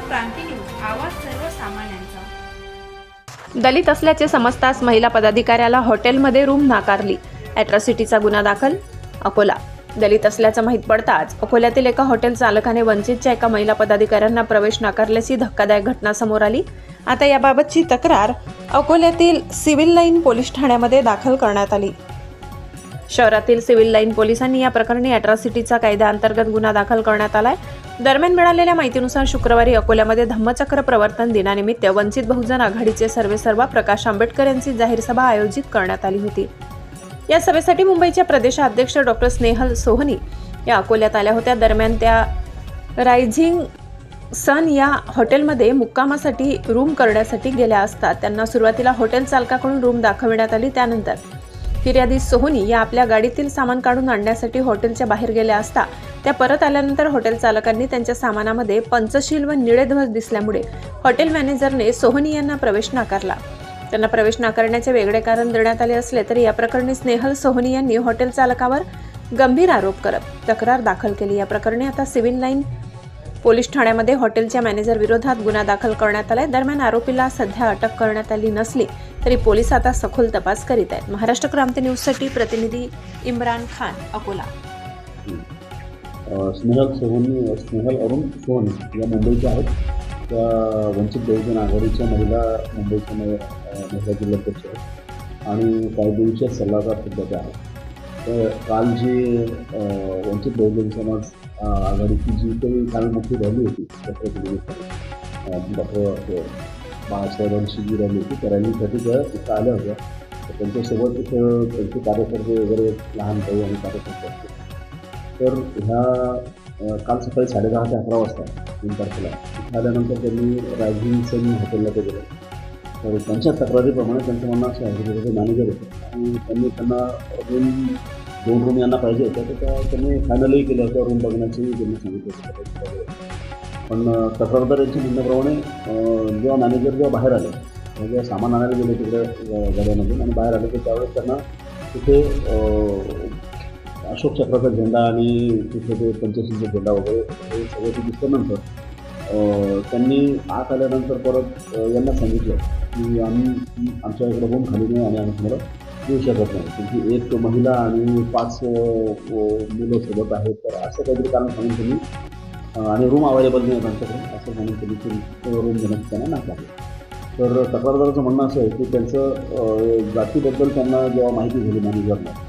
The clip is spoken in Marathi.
क्रांती न्यूज, आवाज सर्वसामान्यांचा। दलित असल्याचे समजताच महिला पदाधिकाऱ्याला हॉटेलमध्ये रूम नाकारली। ॲट्रॉसिटीचा गुन्हा दाखल अकोला। दलित असल्याचं माहीत पडताच अकोल्यातील एका हॉटेल चालकाने वंचितच्या एका महिला पदाधिकाऱ्यांना प्रवेश नाकारल्याची धक्कादायक घटना समोर आली। आता याबाबतची तक्रार अकोल्यातील सिव्हिल लाईन पोलीस ठाण्यामध्ये दाखल करण्यात आली। शहरातील सिव्हिल लाईन पोलिसांनी या प्रकरणी ॲट्रॉसिटीचा कायद्याअंतर्गत गुन्हा दाखल करण्यात आलाय। दरम्यान मिळालेल्या माहितीनुसार शुक्रवारी अकोल्यामध्ये धम्मचक्र प्रवर्तन दिनानिमित्त वंचित बहुजन आघाडीचे सर्वेसर्वा प्रकाश आंबेडकर यांची जाहीर सभा आयोजित करण्यात आली होती। या सभेसाठी मुंबईच्या प्रदेशाध्यक्ष डॉक्टर स्नेहल सोहनी या अकोल्यात आल्या होत्या। दरम्यान त्या रायझिंग सन या हॉटेलमध्ये मुक्कामासाठी रूम करण्यासाठी गेल्या असता त्यांना सुरुवातीला हॉटेल चालकाकडून रूम दाखविण्यात आली। त्यानंतर फिर्यादी सोहनी या आपल्या गाडीतील सामान काढून आणण्यासाठी हॉटेलच्या बाहेर गेल्या असता त्या परत आल्यानंतर हॉटेल चालकांनी त्यांच्या सामानामध्ये पंचशील व निळे ध्वज दिसल्यामुळे हॉटेल मॅनेजरने सोहनी यांना प्रवेश नाकारला। त्यांना प्रवेश नाकारण्याचे वेगळे कारण देण्यात आले असले तरी या प्रकरणी स्नेहल सोहनी यांनी हॉटेल चालकावर गंभीर आरोप करत तक्रार दाखल केली। या प्रकरणी आता सिव्हिल लाईन पोलीस ठाण्यामध्ये हॉटेलच्या मॅनेजर विरोधात गुन्हा दाखल करण्यात आलाय। दरम्यान आरोपीला सध्या अटक करण्यात आली नसली तरी पोलीस आता सखोल तपास करीत आहेत। महाराष्ट्र क्रांती न्यूजसाठी प्रतिनिधी इम्रान खान, अकोला। स्नेहल अरुण सोहनी या मुंबईच्या आहेत। त्या वंचित बहुजन आघाडीच्या मुंबईच्या महिला जिल्हाध्यक्ष आहेत आणि कायदेशीर सल्लागार सुद्धा त्या आहेत। तर काल जी वंचित बहुजन समाज आघाडीची जी काही काल मोठी रॅली होती डॉक्टर बाळासाहेबांची जी रॅली होती त्या रॅलीसाठी त्या इथं आल्या होत्या। तर त्यांच्यासोबत इथं त्यांचे कार्यकर्ते वगैरे लहान भाऊ आणि कार्यकर्ते असते। तर ह्या काल सकाळी 10:30 ते 11 वाजता 3 तारखेला इथं आल्यानंतर त्यांनी रायझिंग सन हॉटेलला ते गेले। तर त्यांच्या तक्रारीप्रमाणे त्यांचं म्हणणं असं आहे की ते मॅनेजर होते आणि त्यांना दोन रूम यांना पाहिजे होत्या। तर त्यांनी फायनलही केलं होतं रूम बघण्याची त्यांनी सांगितलं होतं। पण तक्रारदार यांच्या म्हणण्याप्रमाणे जेव्हा मॅनेजर बाहेर आले जेव्हा सामान आणायला गेले तिकडे गाड्यामधून आणि बाहेर आले तर त्यावेळेस त्यांना तिथे अशोक चक्राचा झेंडा आणि तिथे ते पंचशीलचा झेंडा वगैरे हे सगळं ते दिसल्यानंतर त्यांनी आत आल्यानंतर परत यांना सांगितलं की आमच्या इकडे रूम खाली नाही आणि आम्ही तुम्हाला देऊ शकत नाही, तुमची एक महिला आणि 5 मुलं सोबत आहेत। तर असं काहीतरी कारण सांगून त्यांनी आणि रूम अवेलेबल नाही त्यांच्याकडे असं सांगून त्यांनी रूम देण्याचं त्यांना नाकारलं। तर तक्रारदाराचं म्हणणं असं आहे की त्यांचं जातीबद्दल त्यांना जेव्हा माहिती झाली मॅनेजरला